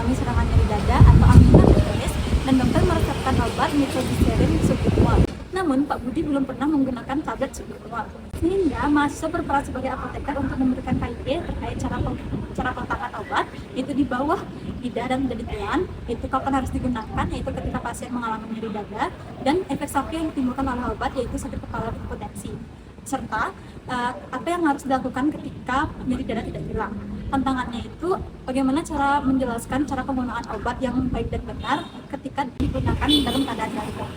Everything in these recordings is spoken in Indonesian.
mengalami serangan nyeri dada atau angina pectoris dan dokter meresepkan obat nitroglycerin sublingual. Namun, Pak Budi belum pernah menggunakan tablet sublingual, sehingga mahasiswa berperan sebagai apoteker untuk memberikan KIP terkait cara pentangan obat, yaitu di bawah lidah dan ditelan, itu kapan harus digunakan, yaitu ketika pasien mengalami nyeri dada, dan efek samping yang ditimbulkan oleh obat, yaitu sakit kepala dan impotensi. Serta apa yang harus dilakukan ketika nyeri dada tidak hilang. Tantangannya itu bagaimana cara menjelaskan cara penggunaan obat yang baik dan benar ketika digunakan dalam keadaan darurat.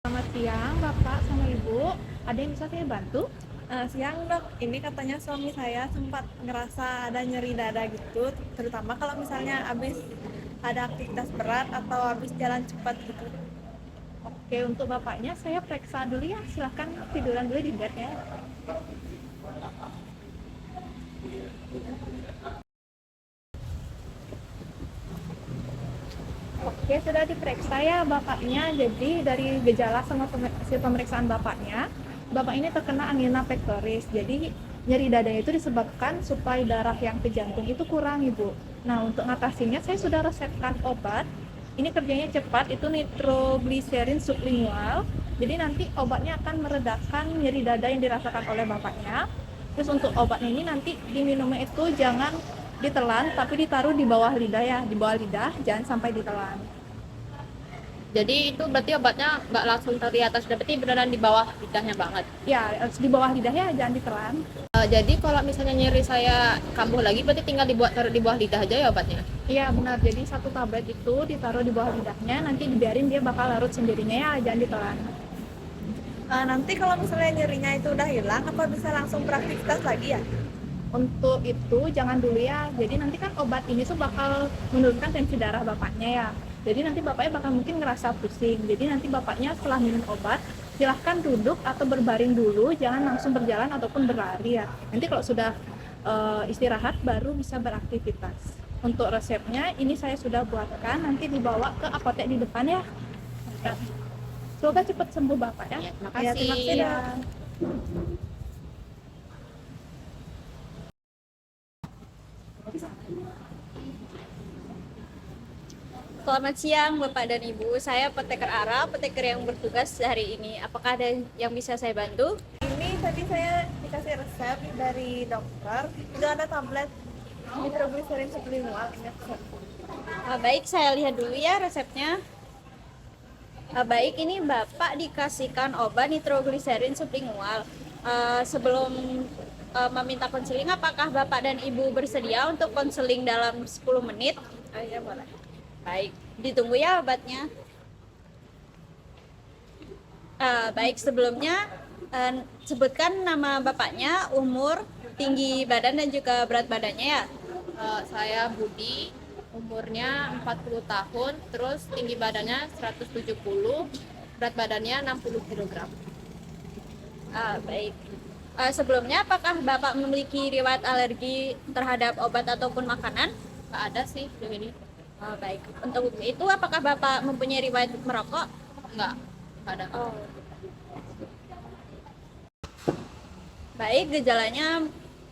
Selamat siang, Bapak sama Ibu. Ada yang bisa saya bantu? Siang dok, ini katanya suami saya sempat ngerasa ada nyeri dada gitu, terutama kalau misalnya habis ada aktivitas berat atau habis jalan cepat gitu. Oke, untuk Bapaknya saya periksa dulu ya. Silahkan tiduran dulu di bed ya. Oke, sudah diperiksa ya Bapaknya. Jadi dari gejala sama hasil pemeriksaan Bapak ini terkena angina pectoris. Jadi nyeri dada itu disebabkan suplai darah yang ke jantung itu kurang, Ibu. Nah, untuk ngatasinnya saya sudah resepkan obat. Ini kerjanya cepat, itu nitroglycerin sublingual. Jadi nanti obatnya akan meredakan nyeri dada yang dirasakan oleh Bapaknya. Terus untuk obatnya ini nanti diminumnya itu jangan ditelan, tapi ditaruh di bawah lidah ya, di bawah lidah, jangan sampai ditelan. Jadi itu berarti obatnya nggak langsung taruh di atas, berarti beneran di bawah lidahnya banget. Ya, harus di bawah lidah ya, jangan ditelan. Jadi kalau misalnya nyeri saya kambuh lagi, berarti tinggal taruh di bawah lidah aja ya obatnya? Iya benar, jadi satu tablet itu ditaruh di bawah lidahnya, nanti dibiarin dia bakal larut sendirinya ya, jangan ditelan. Nanti kalau misalnya nyerinya itu udah hilang, apa bisa langsung beraktivitas lagi ya? Untuk itu jangan dulu ya, jadi nanti kan obat ini tuh bakal menurunkan tensi darah Bapaknya ya. Jadi nanti Bapaknya bakal mungkin ngerasa pusing, jadi nanti Bapaknya setelah minum obat, silahkan duduk atau berbaring dulu, jangan langsung berjalan ataupun berlari ya. Nanti kalau sudah istirahat baru bisa beraktivitas. Untuk resepnya ini saya sudah buatkan, nanti dibawa ke apotek di depan ya. Semoga cepat sembuh Bapak ya. Terima Ya, kasih. terima kasih dok. Selamat siang Bapak dan Ibu, saya apoteker Ara, apoteker yang bertugas hari ini. Apakah ada yang bisa saya bantu? Ini tadi saya dikasih resep dari dokter, itu ada tablet nitroglycerin sublingual. Baik, saya lihat dulu ya resepnya. Baik, ini Bapak dikasihkan obat nitroglycerin sublingual. Sebelum meminta konseling, apakah Bapak dan Ibu bersedia untuk konseling dalam 10 menit? Ya boleh. Baik, ditunggu ya obatnya. Baik, sebelumnya sebutkan nama Bapaknya, umur, tinggi badan dan juga berat badannya ya. Saya Budi, umurnya 40 tahun, terus tinggi badannya 170, berat badannya 60 kg. Baik. Sebelumnya apakah Bapak memiliki riwayat alergi terhadap obat ataupun makanan? Nggak ada sih ini. Baik. Untuk itu apakah Bapak mempunyai riwayat merokok? Nggak ada. Baik, gejalanya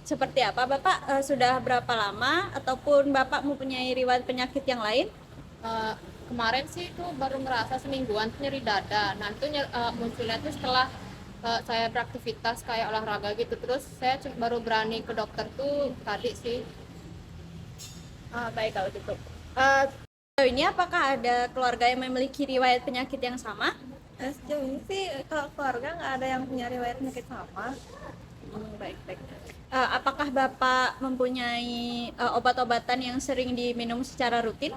seperti apa Bapak? Sudah berapa lama ataupun Bapak mempunyai riwayat penyakit yang lain? Kemarin sih itu baru ngerasa semingguan nyeri dada. Nah itu munculnya tuh setelah saya beraktivitas kayak olahraga gitu. Terus saya baru berani ke dokter tuh tadi sih. Baik, kalau gitu. Sejauh ini apakah ada keluarga yang memiliki riwayat penyakit yang sama? Sejauh ini sih kalau keluarga nggak ada yang punya riwayat penyakit sama. Baik. Apakah Bapak mempunyai obat-obatan yang sering diminum secara rutin?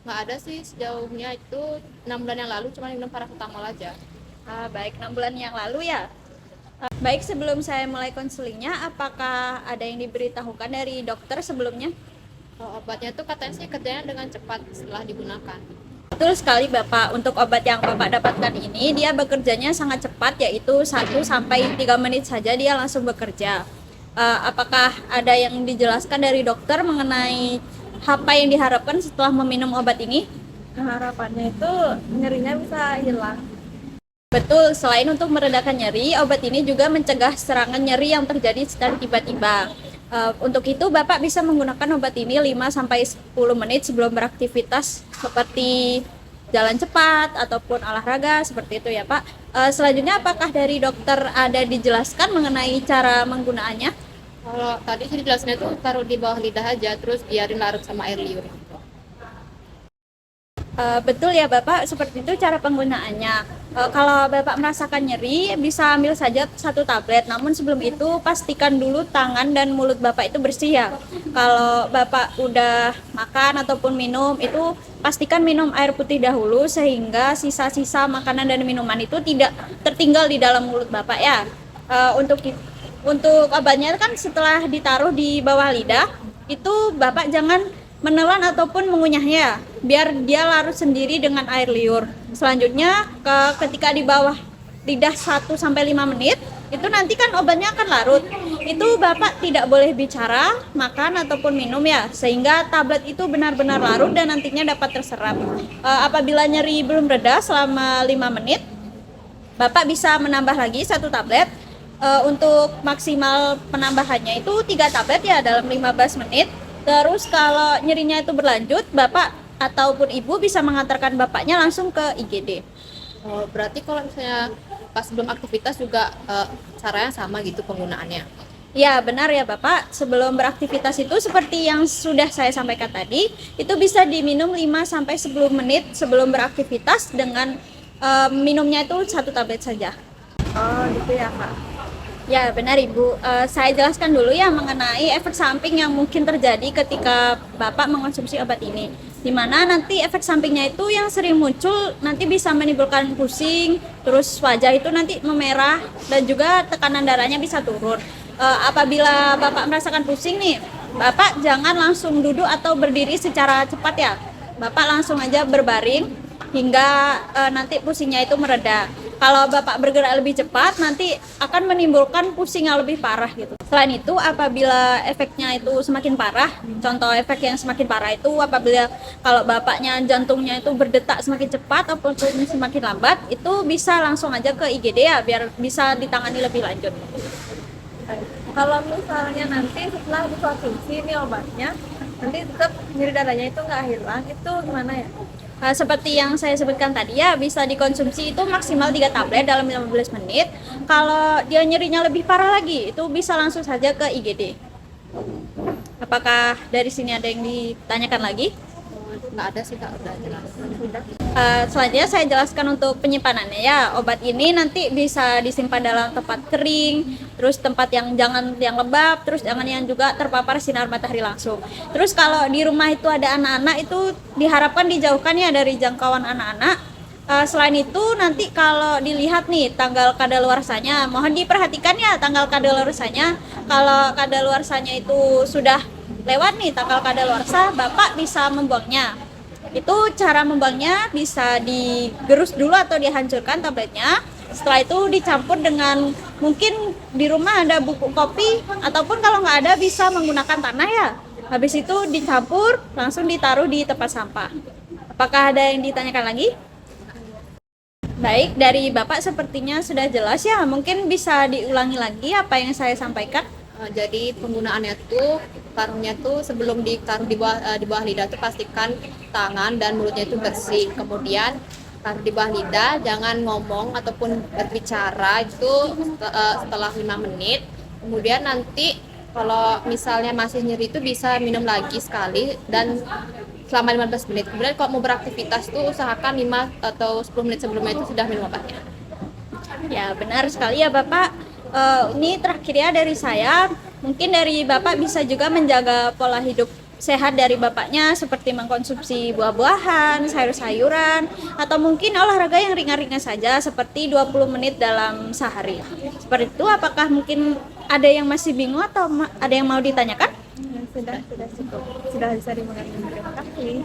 Nggak ada sih sejauhnya, itu 6 bulan yang lalu cuma minum paracetamol aja. Baik, 6 bulan yang lalu ya. Baik, sebelum saya mulai konselingnya, apakah ada yang diberitahukan dari dokter sebelumnya? Obatnya tuh katanya sih kerjanya dengan cepat setelah digunakan. Betul sekali Bapak, untuk obat yang Bapak dapatkan ini dia bekerjanya sangat cepat, yaitu 1-3 menit saja dia langsung bekerja. Apakah ada yang dijelaskan dari dokter mengenai apa yang diharapkan setelah meminum obat ini? Harapannya itu nyerinya bisa hilang. Betul, selain untuk meredakan nyeri, obat ini juga mencegah serangan nyeri yang terjadi secara tiba-tiba. Untuk itu Bapak bisa menggunakan obat ini 5-10 menit sebelum beraktivitas seperti jalan cepat ataupun olahraga seperti itu ya Pak. Selanjutnya apakah dari dokter ada dijelaskan mengenai cara menggunakannya? Kalau tadi sih dijelasin itu taruh di bawah lidah aja, terus biarin larut sama air liur. Betul ya Bapak, seperti itu cara penggunaannya. Kalau Bapak merasakan nyeri, bisa ambil saja 1 tablet. Namun sebelum itu pastikan dulu tangan dan mulut Bapak itu bersih ya. Kalau Bapak udah makan ataupun minum, itu pastikan minum air putih dahulu sehingga sisa-sisa makanan dan minuman itu tidak tertinggal di dalam mulut Bapak ya. Untuk obatnya kan setelah ditaruh di bawah lidah, itu Bapak jangan menelan ataupun mengunyahnya biar dia larut sendiri dengan air liur. Selanjutnya ketika di bawah lidah 1-5 menit itu nanti kan obatnya akan larut. Itu Bapak tidak boleh bicara, makan ataupun minum ya, sehingga tablet itu benar-benar larut dan nantinya dapat terserap. Apabila nyeri belum reda selama 5 menit, Bapak bisa menambah lagi 1 tablet. Untuk maksimal penambahannya itu 3 tablet ya dalam 15 menit. Terus kalau nyerinya itu berlanjut, Bapak ataupun Ibu bisa mengantarkan Bapaknya langsung ke IGD. Oh, berarti kalau misalnya pas sebelum aktivitas juga caranya sama gitu penggunaannya. Ya benar ya Bapak, sebelum beraktivitas itu seperti yang sudah saya sampaikan tadi, itu bisa diminum 5-10 menit sebelum beraktivitas dengan minumnya itu 1 tablet saja. Oh gitu ya Kak. Ya benar Ibu, saya jelaskan dulu ya mengenai efek samping yang mungkin terjadi ketika Bapak mengonsumsi obat ini. Dimana nanti efek sampingnya itu yang sering muncul nanti bisa menimbulkan pusing, terus wajah itu nanti memerah dan juga tekanan darahnya bisa turun. Apabila Bapak merasakan pusing nih, Bapak jangan langsung duduk atau berdiri secara cepat ya. Bapak langsung aja berbaring hingga nanti pusingnya itu mereda. Kalau Bapak bergerak lebih cepat nanti akan menimbulkan pusing yang lebih parah gitu. Selain itu apabila efeknya itu semakin parah, contoh efek yang semakin parah itu apabila kalau Bapaknya jantungnya itu berdetak semakin cepat ataupun semakin lambat, itu bisa langsung aja ke IGD ya biar bisa ditangani lebih lanjut. Kalau misalnya nanti setelah dikonsumsi nih obatnya, nanti tetap nyeri dadanya itu nggak hilang, itu gimana ya? Seperti yang saya sebutkan tadi ya, bisa dikonsumsi itu maksimal 3 tablet dalam 15 menit. Kalau dia nyerinya lebih parah lagi, itu bisa langsung saja ke IGD. Apakah dari sini ada yang ditanyakan lagi? Nggak ada sih Kak, udah jelas. Selanjutnya saya jelaskan untuk penyimpanannya ya. Obat ini nanti bisa disimpan dalam tempat kering, terus tempat yang jangan yang lembab, terus jangan yang juga terpapar sinar matahari langsung. Terus kalau di rumah itu ada anak-anak itu diharapkan dijauhkan ya dari jangkauan anak-anak. Selain itu nanti kalau dilihat nih tanggal kadaluarsanya, mohon diperhatikan ya tanggal kadaluarsanya. Kalau kadaluarsanya itu sudah lewat nih tanggal kadaluarsa, Bapak bisa membuangnya. Itu cara membuangnya bisa digerus dulu atau dihancurkan tabletnya. Setelah itu dicampur dengan mungkin di rumah ada bubuk kopi ataupun kalau nggak ada bisa menggunakan tanah ya. Habis itu dicampur langsung ditaruh di tempat sampah. Apakah ada yang ditanyakan lagi? Baik, dari Bapak sepertinya sudah jelas ya. Mungkin bisa diulangi lagi apa yang saya sampaikan. Jadi penggunaannya tuh taruhnya tuh sebelum ditaruh di bawah lidah tuh pastikan tangan dan mulutnya itu bersih. Kemudian taruh di bawah lidah, jangan ngomong ataupun berbicara itu setelah 5 menit. Kemudian nanti kalau misalnya masih nyeri itu bisa minum lagi sekali dan selama 15 menit. Kemudian kalau mau beraktivitas tuh usahakan 5 atau 10 menit sebelumnya itu sudah minum obatnya. Ya benar sekali ya Bapak. Ini terakhir ya dari saya. Mungkin dari Bapak bisa juga menjaga pola hidup sehat dari Bapaknya seperti mengkonsumsi buah-buahan, sayur-sayuran, atau mungkin olahraga yang ringan-ringan saja seperti 20 menit dalam sehari. Seperti itu, apakah mungkin ada yang masih bingung atau ada yang mau ditanyakan? Sudah cukup, sudah bisa dimengerti. Terima kasih.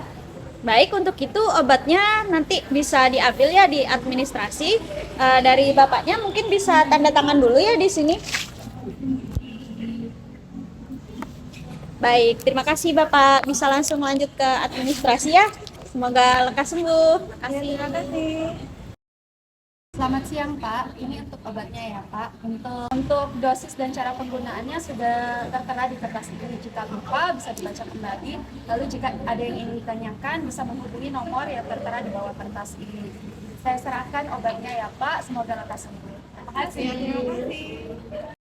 Baik, untuk itu obatnya nanti bisa diambil ya di administrasi. Dari Bapaknya mungkin bisa tanda tangan dulu ya di sini. Baik, terima kasih Bapak. Bisa langsung lanjut ke administrasi ya. Semoga lekas sembuh. Terima kasih. Selamat siang Pak, ini untuk obatnya ya Pak. Untuk dosis dan cara penggunaannya sudah tertera di kertas ini. Jika lupa bisa dibaca kembali. Lalu jika ada yang ingin ditanyakan bisa menghubungi nomor yang tertera di bawah kertas ini. Saya serahkan obatnya ya Pak, semoga lekas sembuh. Terima kasih.